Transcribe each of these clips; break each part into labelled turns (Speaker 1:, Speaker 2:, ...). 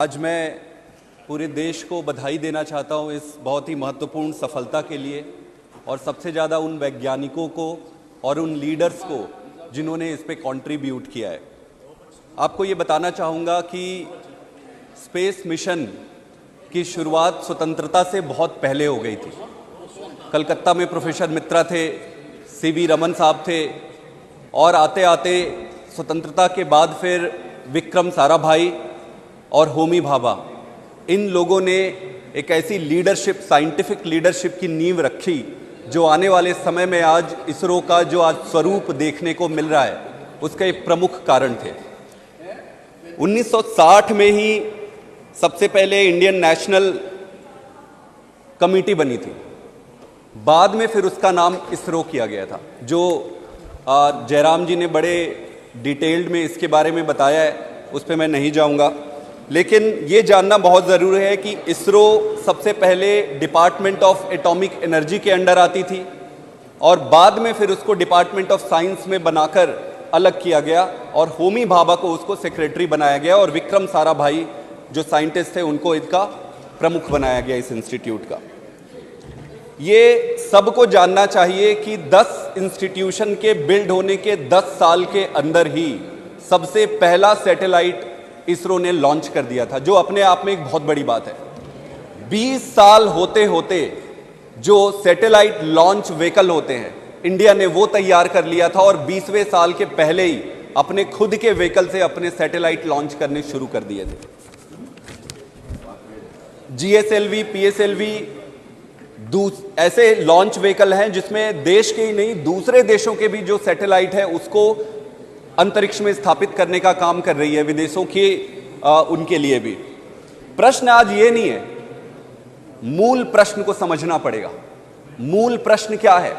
Speaker 1: आज मैं पूरे देश को बधाई देना चाहता हूं इस बहुत ही महत्वपूर्ण सफलता के लिए और सबसे ज़्यादा उन वैज्ञानिकों को और उन लीडर्स को जिन्होंने इस पे कंट्रीब्यूट किया है। आपको ये बताना चाहूँगा कि स्पेस मिशन की शुरुआत स्वतंत्रता से बहुत पहले हो गई थी। कलकत्ता में प्रोफेसर मित्रा थे, सीवी रमन साहब थे और आते आते स्वतंत्रता के बाद फिर विक्रम साराभाई और होमी भाभा, इन लोगों ने एक ऐसी लीडरशिप, साइंटिफिक लीडरशिप की नींव रखी जो आने वाले समय में आज इसरो का जो आज स्वरूप देखने को मिल रहा है उसका एक प्रमुख कारण थे। 1960 में ही सबसे पहले इंडियन नेशनल कमेटी बनी थी, बाद में फिर उसका नाम इसरो किया गया था, जो जयराम जी ने बड़े डिटेल्ड में इसके बारे में बताया है, उस पर मैं नहीं जाऊंगा। लेकिन ये जानना बहुत ज़रूरी है कि इसरो सबसे पहले डिपार्टमेंट ऑफ एटॉमिक एनर्जी के अंडर आती थी और बाद में फिर उसको डिपार्टमेंट ऑफ साइंस में बनाकर अलग किया गया और होमी भाभा को उसको सेक्रेटरी बनाया गया और विक्रम साराभाई जो साइंटिस्ट थे उनको इसका प्रमुख बनाया गया इस इंस्टीट्यूट का। ये सबको जानना चाहिए कि 10 इंस्टीट्यूशन के बिल्ड होने के 10 साल के अंदर ही सबसे पहला सैटेलाइट इसरो ने लॉन्च कर दिया था, जो अपने आप में एक बहुत बड़ी बात है। 20 साल होते होते जो सैटेलाइट लॉन्च व्हीकल होते हैं इंडिया ने वो तैयार कर लिया था और 20वें साल के पहले ही अपने खुद के व्हीकल से अपने सैटेलाइट लॉन्च करने शुरू कर दिए थे। जीएसएलवी, पीएसएलवी ऐसे लॉन्च व्हीकल हैं जिसमें देश के ही नहीं दूसरे देशों के भी जो सैटेलाइट है उसको अंतरिक्ष में स्थापित करने का काम कर रही है, विदेशों के उनके लिए भी। प्रश्न आज ये नहीं है, मूल प्रश्न को समझना पड़ेगा। मूल प्रश्न क्या है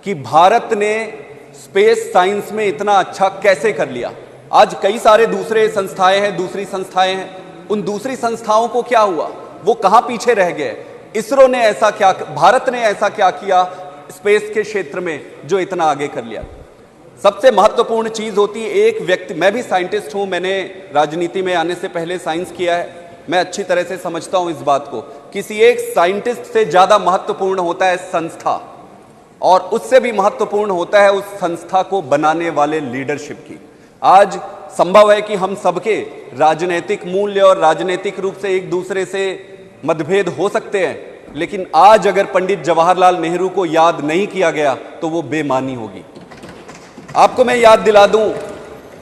Speaker 1: कि भारत ने स्पेस साइंस में इतना अच्छा कैसे कर लिया। आज कई सारे दूसरे संस्थाएं हैं, दूसरी संस्थाएं हैं, उन दूसरी संस्थाओं को क्या हुआ, वो कहां पीछे रह गए। इसरो ने ऐसा क्या, भारत ने ऐसा क्या किया स्पेस के क्षेत्र में जो इतना आगे कर लिया। सबसे महत्वपूर्ण चीज होती है एक व्यक्ति, मैं भी साइंटिस्ट हूं, मैंने राजनीति में आने से पहले साइंस किया है, मैं अच्छी तरह से समझता हूं इस बात को। किसी एक साइंटिस्ट से ज्यादा महत्वपूर्ण होता है संस्था और उससे भी महत्वपूर्ण होता है उस संस्था को बनाने वाले लीडरशिप की। आज संभव है कि हम सबके राजनीतिक मूल्य और राजनीतिक रूप से एक दूसरे से मतभेद हो सकते हैं, लेकिन आज अगर पंडित जवाहरलाल नेहरू को याद नहीं किया गया तो वो बेमानी होगी। आपको मैं याद दिला दूं,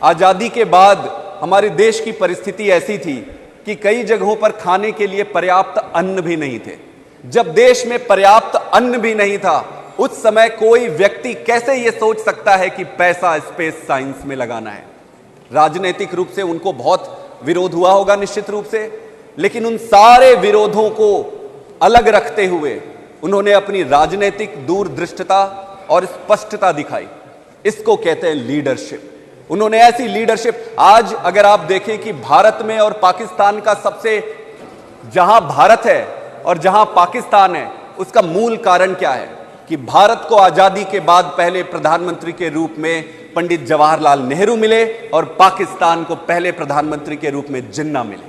Speaker 1: आजादी के बाद हमारे देश की परिस्थिति ऐसी थी कि कई जगहों पर खाने के लिए पर्याप्त अन्न भी नहीं थे। जब देश में पर्याप्त अन्न भी नहीं था उस समय कोई व्यक्ति कैसे यह सोच सकता है कि पैसा स्पेस साइंस में लगाना है। राजनीतिक रूप से उनको बहुत विरोध हुआ होगा निश्चित रूप से, लेकिन उन सारे विरोधों को अलग रखते हुए उन्होंने अपनी राजनीतिक दूरदृष्टता और स्पष्टता दिखाई। इसको कहते हैं लीडरशिप। उन्होंने ऐसी लीडरशिप, आज अगर आप देखें कि भारत में और पाकिस्तान का सबसे, जहां भारत है और जहां पाकिस्तान है, उसका मूल कारण क्या है कि भारत को आजादी के बाद पहले प्रधानमंत्री के रूप में पंडित जवाहरलाल नेहरू मिले और पाकिस्तान को पहले प्रधानमंत्री के रूप में जिन्ना मिले।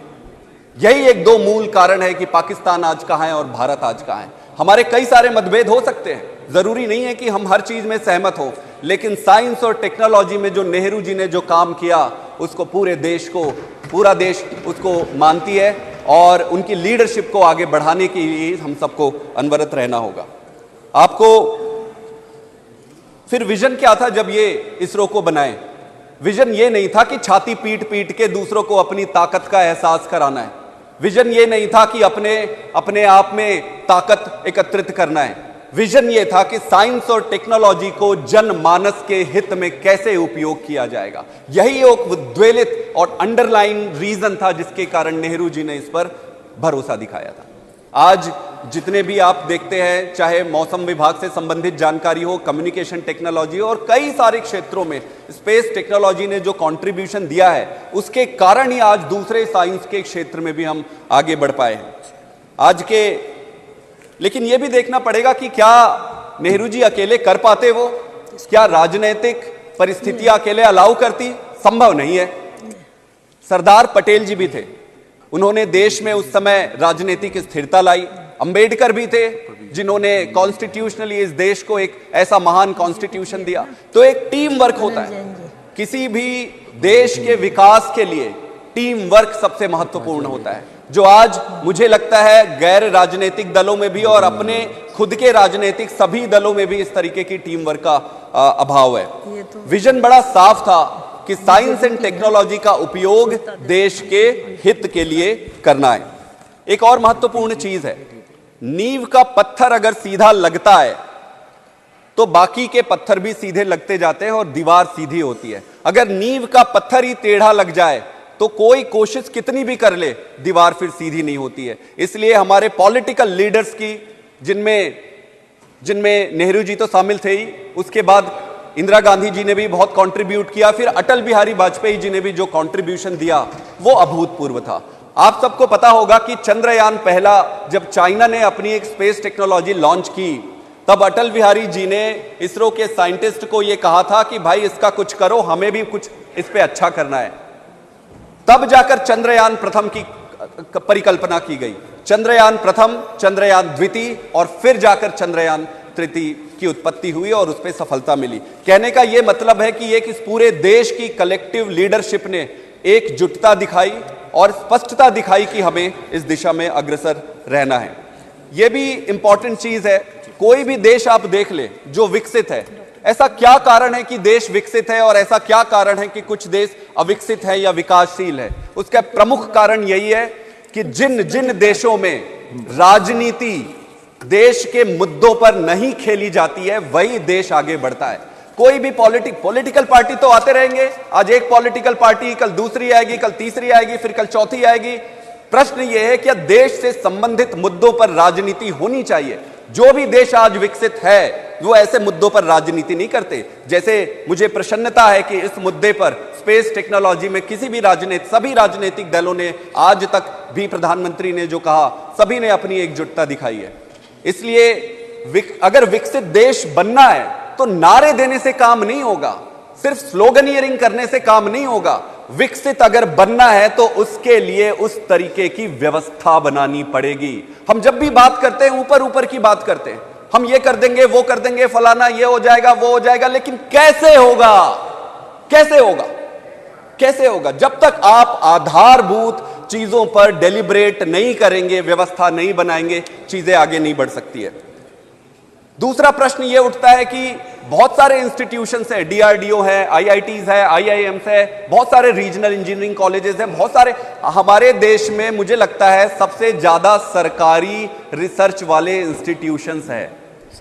Speaker 1: यही एक दो मूल कारण है कि पाकिस्तान आज कहां है और भारत आज कहां है। हमारे कई सारे मतभेद हो सकते हैं, जरूरी नहीं है कि हम हर चीज में सहमत हो, लेकिन साइंस और टेक्नोलॉजी में जो नेहरू जी ने जो काम किया उसको पूरे देश को, पूरा देश उसको मानती है और उनकी लीडरशिप को आगे बढ़ाने के लिए हम सबको अनवरत रहना होगा। आपको फिर विजन क्या था जब ये इसरो को बनाए? विजन ये नहीं था कि छाती पीट पीट के दूसरों को अपनी ताकत का एहसास कराना है। विजन ये नहीं था कि अपने आप में ताकत एकत्रित करना है। विजन ये था कि साइंस और टेक्नोलॉजी को जनमानस के हित में कैसे उपयोग किया जाएगा। यही एक उद्वेलित और अंडरलाइन रीजन था जिसके कारण नेहरू जी ने इस पर भरोसा दिखाया था। आज जितने भी आप देखते हैं, चाहे मौसम विभाग से संबंधित जानकारी हो, कम्युनिकेशन टेक्नोलॉजी और कई सारे क्षेत्रों में स्पेस टेक्नोलॉजी ने जो कंट्रीब्यूशन दिया है उसके कारण ही आज दूसरे साइंस के क्षेत्र में भी हम आगे बढ़ पाए हैं आज के। लेकिन यह भी देखना पड़ेगा कि क्या नेहरू जी अकेले कर पाते, वो क्या राजनीतिक परिस्थितियां अकेले अलाउ करती? संभव नहीं है। सरदार पटेल जी भी थे, उन्होंने देश में उस समय राजनीतिक स्थिरता लाई। अंबेडकर भी थे जिन्होंने कॉन्स्टिट्यूशनली इस देश को एक ऐसा महान कॉन्स्टिट्यूशन दिया। तो एक टीम वर्क होता है, किसी भी देश के विकास के लिए टीम वर्क सबसे महत्वपूर्ण होता है, जो आज मुझे लगता है गैर राजनीतिक दलों में भी और अपने खुद के राजनीतिक सभी दलों में भी इस तरीके की टीम वर्क का अभाव है। विजन बड़ा साफ था कि साइंस एंड टेक्नोलॉजी का उपयोग देश के हित के लिए करना है। एक और महत्वपूर्ण चीज है, नींव का पत्थर अगर सीधा लगता है तो बाकी के पत्थर भी सीधे लगते जाते हैं और दीवार सीधी होती है। अगर नींव का पत्थर ही टेढ़ा लग जाए तो कोई कोशिश कितनी भी कर ले, दीवार फिर सीधी नहीं होती है। इसलिए हमारे पॉलिटिकल लीडर्स की, जिनमें नेहरू जी तो शामिल थे ही, उसके बाद इंदिरा गांधी जी ने भी बहुत कंट्रीब्यूट किया, फिर अटल बिहारी वाजपेयी जी ने भी जो कंट्रीब्यूशन दिया वो अभूतपूर्व था। आप सबको पता होगा कि चंद्रयान पहला जब चाइना ने अपनी एक स्पेस टेक्नोलॉजी लॉन्च की, तब अटल बिहारी जी ने इसरो के साइंटिस्ट को यह कहा था कि भाई इसका कुछ करो, हमें भी कुछ इस पे अच्छा करना है। तब जाकर चंद्रयान प्रथम की परिकल्पना की गई। चंद्रयान प्रथम, चंद्रयान द्वितीय और फिर जाकर चंद्रयान तृतीय की उत्पत्ति हुई और उस पर सफलता मिली। कहने का यह मतलब है कि एक इस पूरे देश की कलेक्टिव लीडरशिप ने एकजुटता दिखाई और स्पष्टता दिखाई कि हमें इस दिशा में अग्रसर रहना है। यह भी इंपॉर्टेंट चीज है। कोई भी देश आप देख ले जो विकसित है, ऐसा क्या कारण है कि देश विकसित है और ऐसा क्या कारण है कि कुछ देश अविकसित है या विकासशील है? उसका प्रमुख कारण यही है कि जिन जिन देशों में राजनीति देश के मुद्दों पर नहीं खेली जाती है, वही देश आगे बढ़ता है। कोई भी पॉलिटिकल पार्टी तो आते रहेंगे, आज एक पॉलिटिकल पार्टी, कल दूसरी आएगी, कल तीसरी आएगी, फिर कल चौथी आएगी। प्रश्न यह है कि देश से संबंधित मुद्दों पर राजनीति होनी चाहिए। जो भी देश आज विकसित है वो ऐसे मुद्दों पर राजनीति नहीं करते। जैसे मुझे प्रसन्नता है कि इस मुद्दे पर स्पेस टेक्नोलॉजी में सभी राजनीतिक दलों ने आज तक भी, प्रधानमंत्री ने जो कहा, सभी ने अपनी एकजुटता दिखाई है। इसलिए अगर विकसित देश बनना है तो नारे देने से काम नहीं होगा, सिर्फ स्लोगनियरिंग करने से काम नहीं होगा। विकसित अगर बनना है तो उसके लिए उस तरीके की व्यवस्था बनानी पड़ेगी। हम जब भी बात करते हैं ऊपर ऊपर की बात करते हैं, हम ये कर देंगे, वो कर देंगे, फलाना ये हो जाएगा, वो हो जाएगा, लेकिन कैसे होगा? कैसे होगा? कैसे होगा? जब तक आप आधारभूत चीजों पर डेलिब्रेट नहीं करेंगे, व्यवस्था नहीं बनाएंगे, चीजें आगे नहीं बढ़ सकती है। दूसरा प्रश्न यह उठता है कि बहुत सारे इंस्टीट्यूशंस हैं, डीआरडीओ है, आईआईटीज है, आईआईएम्स है, बहुत सारे रीजनल इंजीनियरिंग कॉलेजेस हैं, बहुत सारे। हमारे देश में मुझे लगता है सबसे ज्यादा सरकारी रिसर्च वाले इंस्टीट्यूशंस हैं।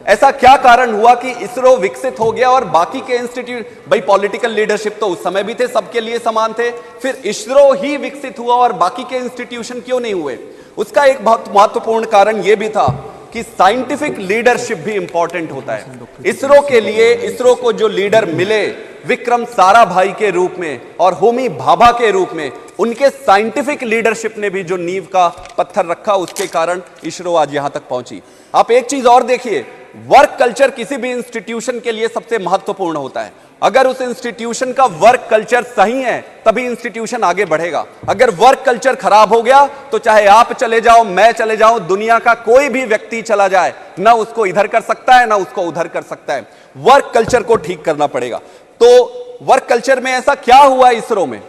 Speaker 1: ऐसा क्या कारण हुआ कि इसरो विकसित हो गया और बाकी के इंस्टीट्यूट, भाई पॉलिटिकल लीडरशिप तो उस समय भी थे, सबके लिए समान थे, फिर इसरो ही विकसित हुआ और बाकी के इंस्टीट्यूशन क्यों नहीं हुए? उसका एक बहुत महत्वपूर्ण कारण यह भी था कि साइंटिफिक लीडरशिप भी इंपॉर्टेंट होता है। इसरो के लिए, इसरो को जो लीडर मिले विक्रम साराभाई के रूप में और होमी भाभा के रूप में, उनके साइंटिफिक लीडरशिप ने भी जो नींव का पत्थर रखा, उसके कारण इसरो आज यहां तक पहुंची। आप एक चीज और देखिए, वर्क कल्चर किसी भी इंस्टीट्यूशन के लिए सबसे महत्वपूर्ण होता है। अगर उस इंस्टीट्यूशन का वर्क कल्चर सही है तभी इंस्टीट्यूशन आगे बढ़ेगा। अगर वर्क कल्चर खराब हो गया तो चाहे आप चले जाओ, मैं चले जाऊं, दुनिया का कोई भी व्यक्ति चला जाए, ना उसको इधर कर सकता है ना उसको उधर कर सकता है। वर्क कल्चर को ठीक करना पड़ेगा। तो वर्क कल्चर में ऐसा क्या हुआ इसरो में?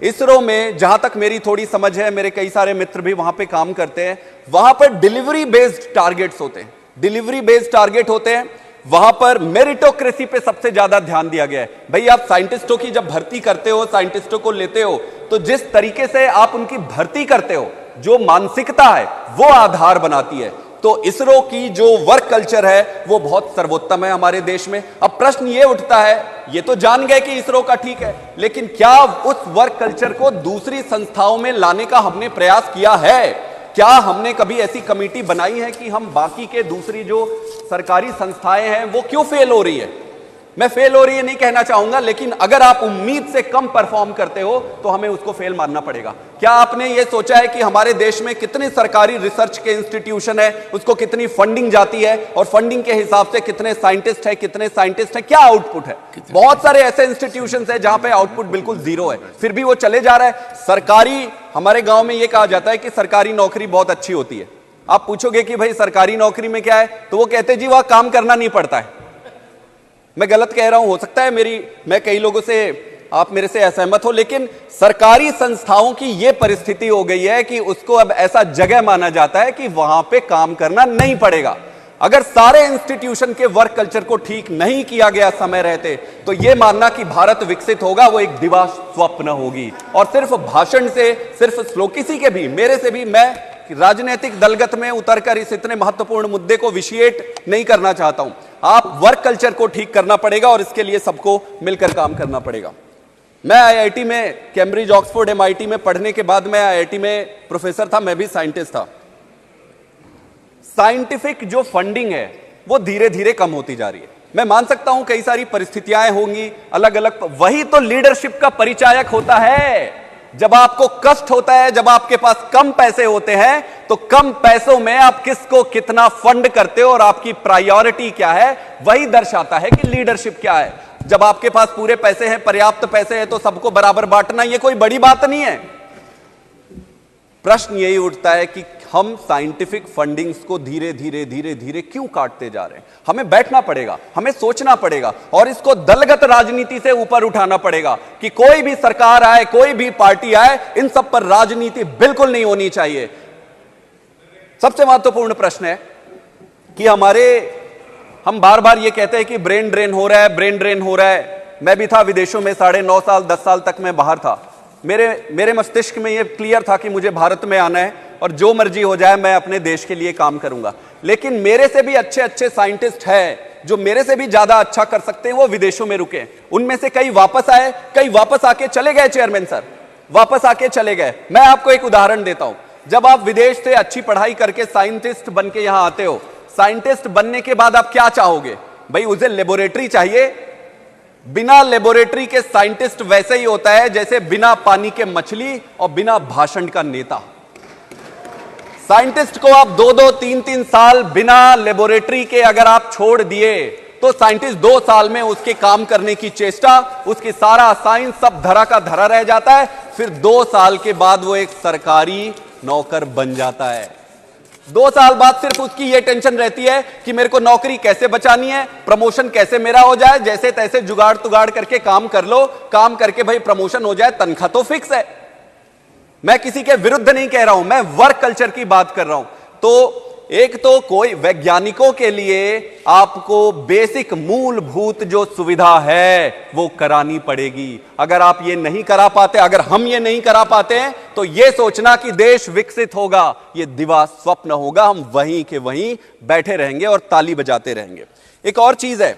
Speaker 1: इसरो में जहां तक मेरी थोड़ी समझ है, मेरे कई सारे मित्र भी वहां पे काम करते हैं, वहां पर डिलीवरी बेस्ड टारगेट्स होते हैं। डिलीवरी बेस्ड टारगेट होते हैं, वहां पर मेरिटोक्रेसी पे सबसे ज्यादा ध्यान दिया गया है। भाई आप साइंटिस्टों की जब भर्ती करते हो, साइंटिस्टों को लेते हो, तो जिस तरीके से आप उनकी भर्ती करते हो, जो मानसिकता है वो आधार बनाती है। तो इसरो की जो वर्क कल्चर है वो बहुत सर्वोत्तम है हमारे देश में। अब प्रश्न ये उठता है, ये तो जान गए कि इसरो का ठीक है, लेकिन क्या उस वर्क कल्चर को दूसरी संस्थाओं में लाने का हमने प्रयास किया है? क्या हमने कभी ऐसी कमेटी बनाई है कि हम बाकी के दूसरी जो सरकारी संस्थाएं हैं वो क्यों फेल हो रही है, मैं फेल हो रही है नहीं कहना चाहूंगा, लेकिन अगर आप उम्मीद से कम परफॉर्म करते हो तो हमें उसको फेल मानना पड़ेगा। क्या आपने यह सोचा है कि हमारे देश में कितने सरकारी रिसर्च के इंस्टीट्यूशन है, उसको कितनी फंडिंग जाती है, और फंडिंग के हिसाब से कितने साइंटिस्ट है, क्या आउटपुट है? बहुत सारे ऐसे इंस्टीट्यूशन है जहां पे आउटपुट बिल्कुल जीरो है, फिर भी वो चले जा रहा है। सरकारी, हमारे गांव में यह कहा जाता है कि सरकारी नौकरी बहुत अच्छी होती है। आप पूछोगे कि भाई सरकारी नौकरी में क्या है, तो वो कहते जी वहां काम करना नहीं पड़ता है। मैं गलत कह रहा हूं, हो सकता है मैं कई लोगों से, आप मेरे से असहमत हो, लेकिन सरकारी संस्थाओं की यह परिस्थिति हो गई है कि उसको अब ऐसा जगह माना जाता है कि वहां पे काम करना नहीं पड़ेगा। अगर सारे इंस्टीट्यूशन के वर्क कल्चर को ठीक नहीं किया गया समय रहते, तो यह मानना कि भारत विकसित होगा वो एक दिवा स्वप्न होगी। और सिर्फ भाषण से, सिर्फ श्लोक, किसी के भी, मेरे से भी, मैं राजनीतिक दलगत में उतरकर इस इतने महत्वपूर्ण मुद्दे को विशिएट नहीं करना चाहता हूं। आप वर्क कल्चर को ठीक करना पड़ेगा और इसके लिए सबको मिलकर काम करना पड़ेगा। मैं आईआईटी में, कैम्ब्रिज, ऑक्सफोर्ड, एमआईटी में पढ़ने के बाद मैं आईआईटी में प्रोफेसर था, मैं भी साइंटिस्ट था। साइंटिफिक जो फंडिंग है वो धीरे धीरे कम होती जा रही है। मैं मान सकता हूं कई सारी परिस्थितियां होंगी अलग अलग, वही तो लीडरशिप का परिचायक होता है। जब आपको कष्ट होता है, जब आपके पास कम पैसे होते हैं, तो कम पैसों में आप किसको कितना फंड करते हो और आपकी प्रायोरिटी क्या है, वही दर्शाता है कि लीडरशिप क्या है। जब आपके पास पूरे पैसे हैं, पर्याप्त पैसे हैं, तो सबको बराबर बांटना ये कोई बड़ी बात नहीं है। प्रश्न यही उठता है कि हम साइंटिफिक फंडिंग्स को धीरे धीरे धीरे धीरे क्यों काटते जा रहे हैं? हमें बैठना पड़ेगा, हमें सोचना पड़ेगा और इसको दलगत राजनीति से ऊपर उठाना पड़ेगा कि कोई भी सरकार आए, कोई भी पार्टी आए, इन सब पर राजनीति बिल्कुल नहीं होनी चाहिए। सबसे महत्वपूर्ण प्रश्न है कि हम बार बार ये कहते हैं कि ब्रेन ड्रेन हो रहा है, ब्रेन ड्रेन हो रहा है। मैं भी था विदेशों में 9.5 साल, 10 साल तक मैं बाहर था। मेरे मस्तिष्क में यह क्लियर था कि मुझे भारत में आना है और जो मर्जी हो जाए मैं अपने देश के लिए काम करूंगा। लेकिन मेरे से भी अच्छे अच्छे साइंटिस्ट हैं जो मेरे से भी ज्यादा अच्छा कर सकते हैं, वो विदेशों में रुके। उनमें से कई वापस आए, कई वापस आके चले गए। चेयरमैन सर वापस आके चले गए। मैं आपको एक उदाहरण देता हूं। जब आप विदेश से अच्छी पढ़ाई करके साइंटिस्ट बन के यहां आते हो, साइंटिस्ट बनने के बाद आप क्या चाहोगे? भाई उसे लेबोरेटरी चाहिए। बिना लेबोरेटरी के साइंटिस्ट वैसे ही होता है जैसे बिना पानी के मछली और बिना भाषण का नेता। साइंटिस्ट को आप 2-2, 3-3 साल बिना लेबोरेटरी के अगर आप छोड़ दिए, तो साइंटिस्ट 2 साल में उसके काम करने की चेष्टा, उसकी सारा साइंस सब धरा का धरा रह जाता है। फिर 2 साल के बाद वो एक सरकारी नौकर बन जाता है। 2 साल बाद सिर्फ उसकी ये टेंशन रहती है कि मेरे को नौकरी कैसे बचानी है, प्रमोशन कैसे मेरा हो जाए, जैसे तैसे जुगाड़ तुगाड़ करके काम कर लो, काम करके भाई प्रमोशन हो जाए, तनख्वाह तो फिक्स है। मैं किसी के विरुद्ध नहीं कह रहा हूं, मैं वर्क कल्चर की बात कर रहा हूं। तो एक तो कोई वैज्ञानिकों के लिए आपको बेसिक मूलभूत जो सुविधा है वो करानी पड़ेगी। अगर आप ये नहीं करा पाते, अगर हम ये नहीं करा पाते हैं, तो ये सोचना कि देश विकसित होगा, ये दिवा स्वप्न होगा। हम वहीं के वहीं बैठे रहेंगे और ताली बजाते रहेंगे। एक और चीज है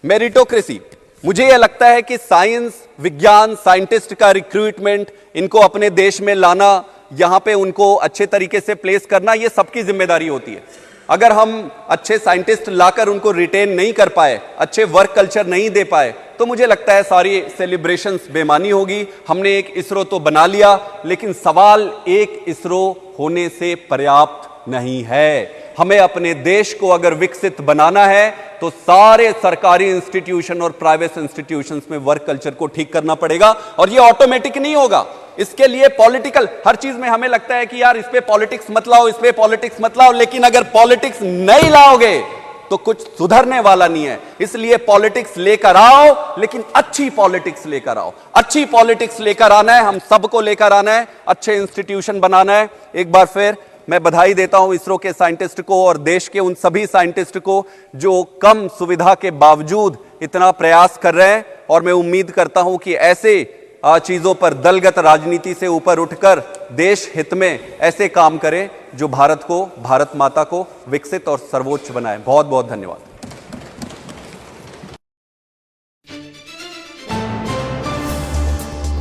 Speaker 1: मेरिटोक्रेसी। मुझे यह लगता है कि साइंस, विज्ञान, साइंटिस्ट का रिक्रूटमेंट, इनको अपने देश में लाना, यहां पे उनको अच्छे तरीके से प्लेस करना, यह सबकी जिम्मेदारी होती है। अगर हम अच्छे साइंटिस्ट लाकर उनको रिटेन नहीं कर पाए, अच्छे वर्क कल्चर नहीं दे पाए, तो मुझे लगता है सारी सेलिब्रेशंस बेमानी होगी। हमने एक इसरो तो बना लिया, लेकिन सवाल एक इसरो होने से पर्याप्त नहीं है। हमें अपने देश को अगर विकसित बनाना है, तो सारे सरकारी इंस्टीट्यूशन और प्राइवेट इंस्टीट्यूशंस में वर्क कल्चर को ठीक करना पड़ेगा। और ये ऑटोमेटिक नहीं होगा, इसके लिए पॉलिटिकल, हर चीज में हमें लगता है कि यार इस पे पॉलिटिक्स मत लाओ, इस पे पॉलिटिक्स मत लाओ, लेकिन अगर पॉलिटिक्स नहीं लाओगे तो कुछ सुधरने वाला नहीं है। इसलिए पॉलिटिक्स लेकर आओ, लेकिन अच्छी पॉलिटिक्स लेकर आओ। अच्छी पॉलिटिक्स लेकर आना है, हम सबको लेकर आना है, अच्छे इंस्टीट्यूशन बनाना है। एक बार फिर मैं बधाई देता हूं इसरो के साइंटिस्ट को और देश के उन सभी साइंटिस्ट को जो कम सुविधा के बावजूद इतना प्रयास कर रहे हैं। और मैं उम्मीद करता हूं कि ऐसे चीजों पर दलगत राजनीति से ऊपर उठकर देश हित में ऐसे काम करें जो भारत को, भारत माता को विकसित और सर्वोच्च बनाए। बहुत बहुत धन्यवाद।